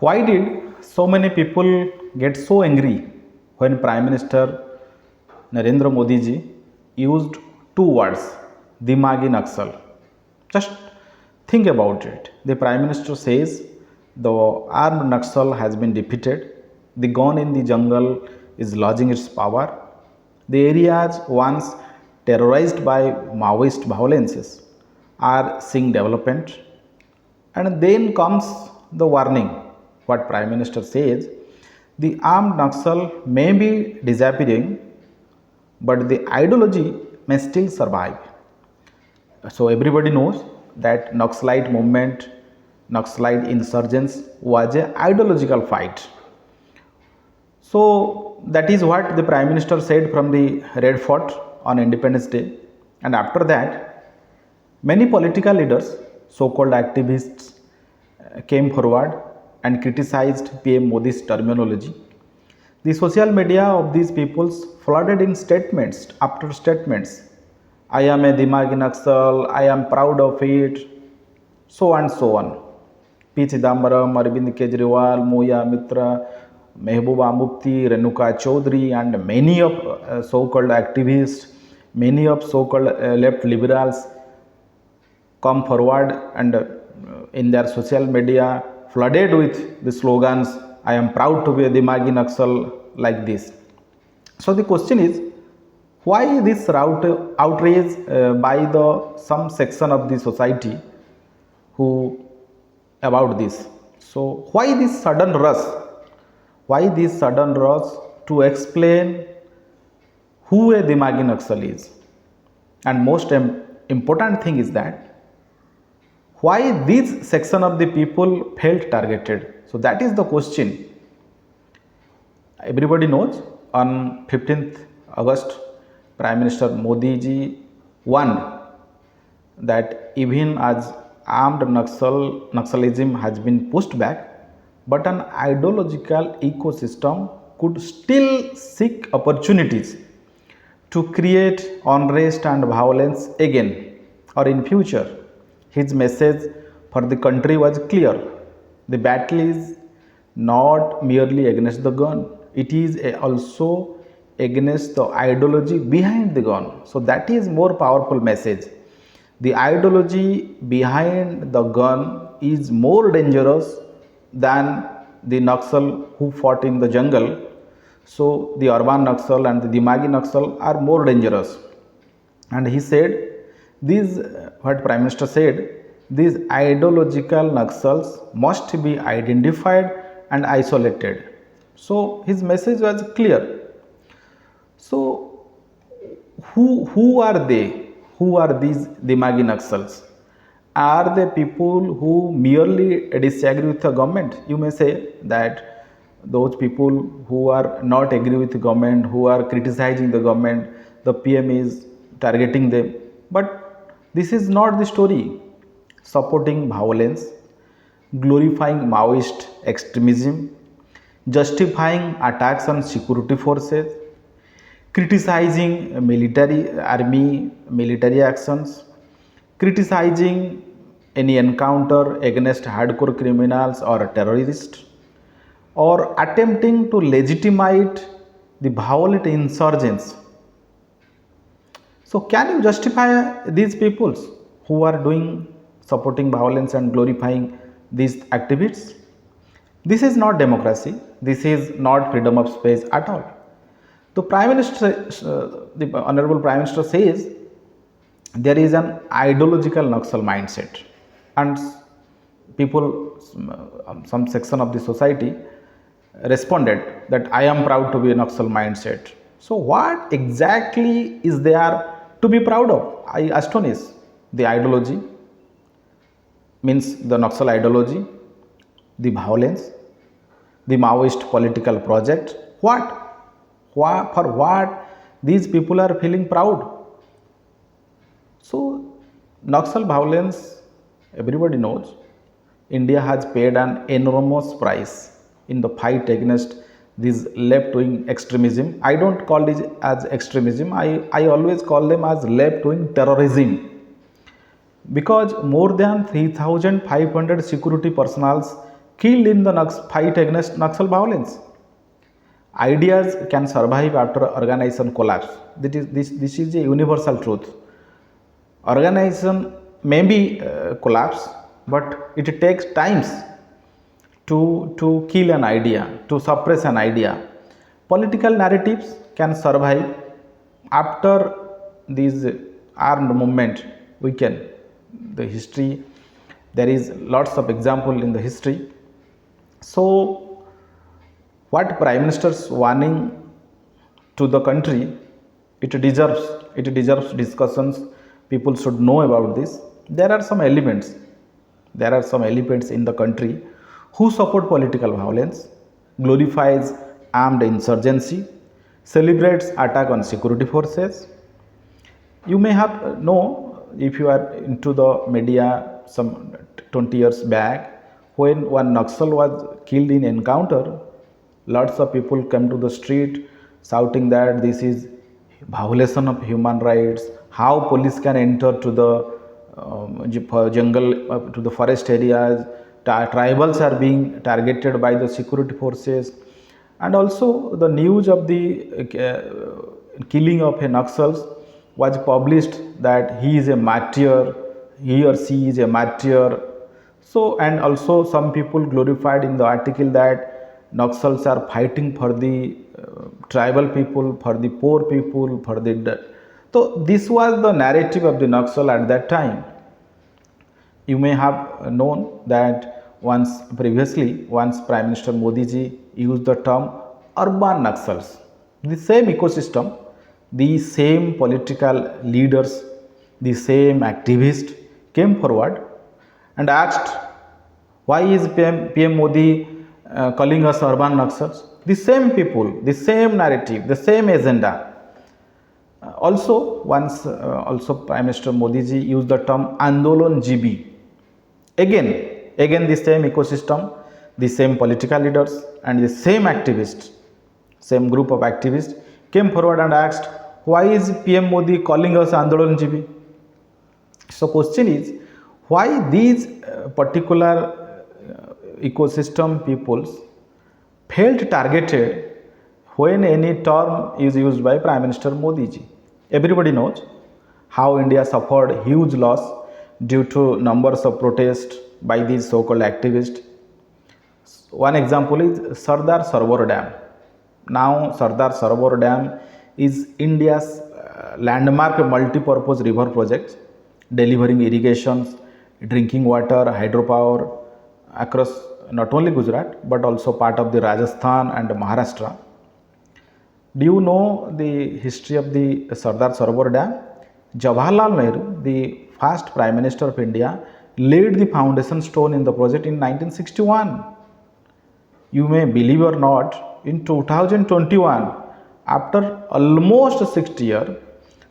Why did so many people get so angry when Prime Minister Narendra Modi ji used two words, Dimagi Naxal? Just think about it. The Prime Minister says the armed Naxal has been defeated, the gun in the jungle is losing its power, the areas once terrorized by Maoist violences are seeing development, and then comes the warning. What Prime Minister says, the armed Naxal may be disappearing, but the ideology may still survive. So everybody knows that Naxalite movement, Naxalite insurgents was a ideological fight. So that is what the Prime Minister said from the Red Fort on Independence Day. And after that, many political leaders, so-called activists, came forward and criticized PM Modi's terminology. The social media of these peoples flooded in statements after statements. I am a Dimagi Naxal, I am proud of it, so and so on. P. Chidambaram, Arvind Kejriwal, Moya Mitra, Mehbooba Mufti, Renuka Chaudhary, and many of so-called activists, many of so-called left liberals come forward and in their social media flooded with the slogans, I am proud to be a Dimagi Naxal, like this. So the question is, why this outrage by the some section of the society who about this? So why this sudden rush? Why this sudden rush to explain who a Dimagi Naxal is? And most important thing is that why this section of the people felt targeted? So that is the question. Everybody knows on 15th August, Prime Minister Modi ji warned that even as armed Naxalism has been pushed back, but an ideological ecosystem could still seek opportunities to create unrest and violence again or in future. His message for the country was clear. The battle is not merely against the gun, it is also against the ideology behind the gun. So that is more powerful message. The ideology behind the gun is more dangerous than the Naxal who fought in the jungle. So the urban Naxal and the Dimagi Naxal are more dangerous. And he said, these, what Prime Minister said, these ideological Naxals must be identified and isolated. So his message was clear. So who are they? Who are these Dimagi Naxals? Are they people who merely disagree with the government? You may say that those people who are not agree with the government, who are criticizing the government, the PM is targeting them. But this is not the story. Supporting violence, glorifying Maoist extremism, justifying attacks on security forces, criticizing military actions, criticizing any encounter against hardcore criminals or terrorists, or attempting to legitimize the violent insurgents. So can you justify these peoples who are supporting violence and glorifying these activities? This is not democracy. This is not freedom of speech at all. The Prime Minister, the Honorable Prime Minister says there is an ideological Naxal mindset, and people, some section of the society responded that I am proud to be a Naxal mindset. So what exactly is there to be proud of? I astonish. The ideology means the Naxal ideology, the violence, the Maoist political project. What? For what these people are feeling proud? So Naxal violence, everybody knows, India has paid an enormous price in the fight against this left-wing extremism. I don't call this as extremism. I always call them as left-wing terrorism, because more than 3,500 security personnel killed in the fight against Naxal violence. Ideas can survive after organization collapse. This is a universal truth. Organization may be collapse, but it takes times to kill an idea, to suppress an idea. Political narratives can survive after these armed movement weaken. The history, there is lots of example in the history. So what Prime Minister's warning to the country, it deserves discussions. People should know about this. There are some elements in the country who support political violence, glorifies armed insurgency, celebrates attack on security forces. You may have know, if you are into the media, some 20 years back, when one Naxal was killed in encounter, lots of people came to the street shouting that this is violation of human rights, how police can enter to the jungle, to the forest areas, tribals are being targeted by the security forces. And also the news of the killing of a Naxals was published, that he is a martyr, he or she is a martyr. So, and also some people glorified in the article that Naxals are fighting for the tribal people, for the poor people, for the. So this was the narrative of the Naxal at that time. You may have known that once Prime Minister Modi ji used the term urban Naxals. The same ecosystem, the same political leaders, the same activists came forward and asked, why is PM Modi calling us urban Naxals? The same people, the same narrative, the same agenda. Also Prime Minister Modi ji used the term Andolon GB. Again the same ecosystem, the same political leaders and the same activists, same group of activists came forward and asked, why is PM Modi calling us Andolon GB? So question is, why these particular ecosystem peoples felt targeted when any term is used by Prime Minister Modi ji? Everybody knows how India suffered huge loss due to numbers of protests by these so-called activists. One example is Sardar Sarovar Dam. Now Sardar Sarovar Dam is India's landmark multi-purpose river project, delivering irrigations, drinking water, hydropower across not only Gujarat but also part of the Rajasthan and Maharashtra. Do you know the history of the Sardar Sarovar Dam? Jawaharlal Nehru, the first Prime Minister of India, laid the foundation stone in the project in 1961. You may believe or not, in 2021, after almost 60 years,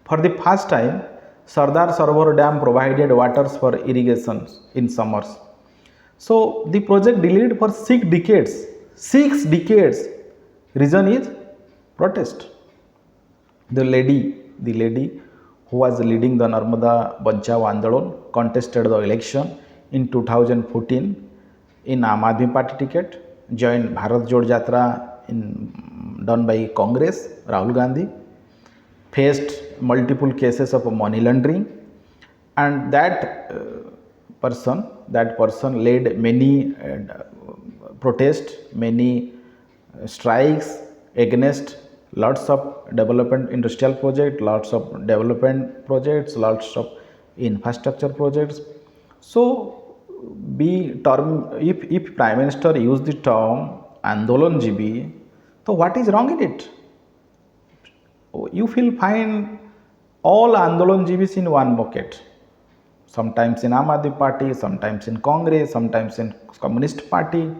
for the first time, Sardar Sarovar Dam provided waters for irrigation in summers. So the project delayed for 6 decades. 6 decades. Reason is protest. The lady who was leading the Narmada Banchao Andolon contested the election in 2014 in Aam Aadmi Party ticket, joined Bharat Jod Yatra done by Congress, Rahul Gandhi, faced multiple cases of money laundering, and that person led many protests, many strikes against lots of development industrial projects, lots of development projects, lots of infrastructure projects. So if Prime Minister used the term Andolon GB, so what is wrong in it? You will find all Andolon GBs in one bucket. Sometimes in Aam Aadmi Party, sometimes in Congress, sometimes in Communist Party.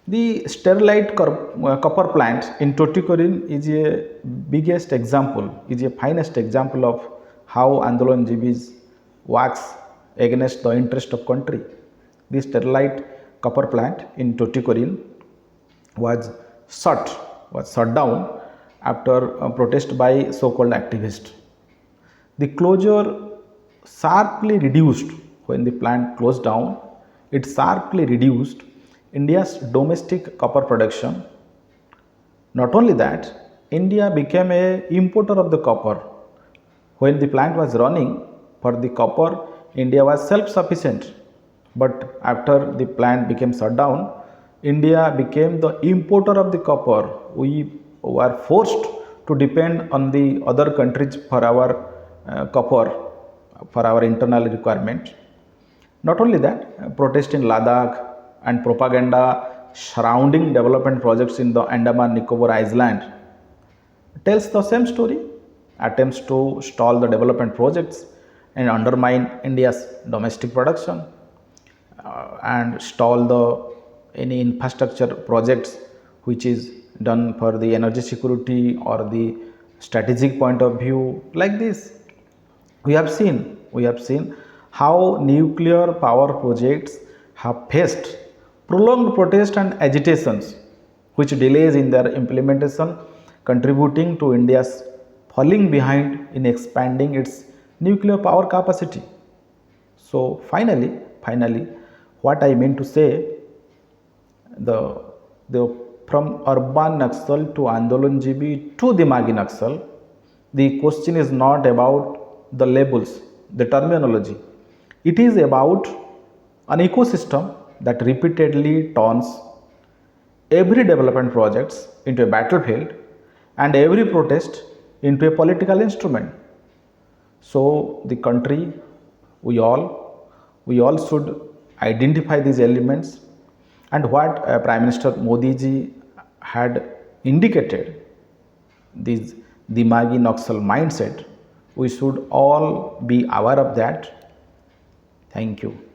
The Sterlite copper plant in Tuticorin is a biggest example, is a finest example of how Andolon GBs works against the interest of country. The Sterlite copper plant in Tuticorin was shut down after a protest by so-called activists. The closure sharply reduced when the plant closed down. it sharply reduced India's domestic copper production. Not only that, India became a importer of the copper. When the plant was running for the copper, India was self-sufficient. But after the plant became shut down, India became the importer of the copper. We were forced to depend on the other countries for our copper, for our internal requirement. Not only that, protest in Ladakh and propaganda surrounding development projects in the Andaman Nicobar Island tells the same story. Attempts to stall the development projects and undermine India's domestic production and stall the any infrastructure projects which is done for the energy security or the strategic point of view like this. We have seen how nuclear power projects have faced prolonged protest and agitations, which delays in their implementation, contributing to India's falling behind in expanding its nuclear power capacity. So finally, what I mean to say, the the from urban Naxal to Andolan GB to Dimagi Naxal, the question is not about the labels, the terminology. It is about an ecosystem that repeatedly turns every development projects into a battlefield and every protest into a political instrument. So the country, we all, we all should identify these elements and what Prime Minister Modi ji had indicated, this Dimagi Naxal mindset. We should all be aware of that. Thank you.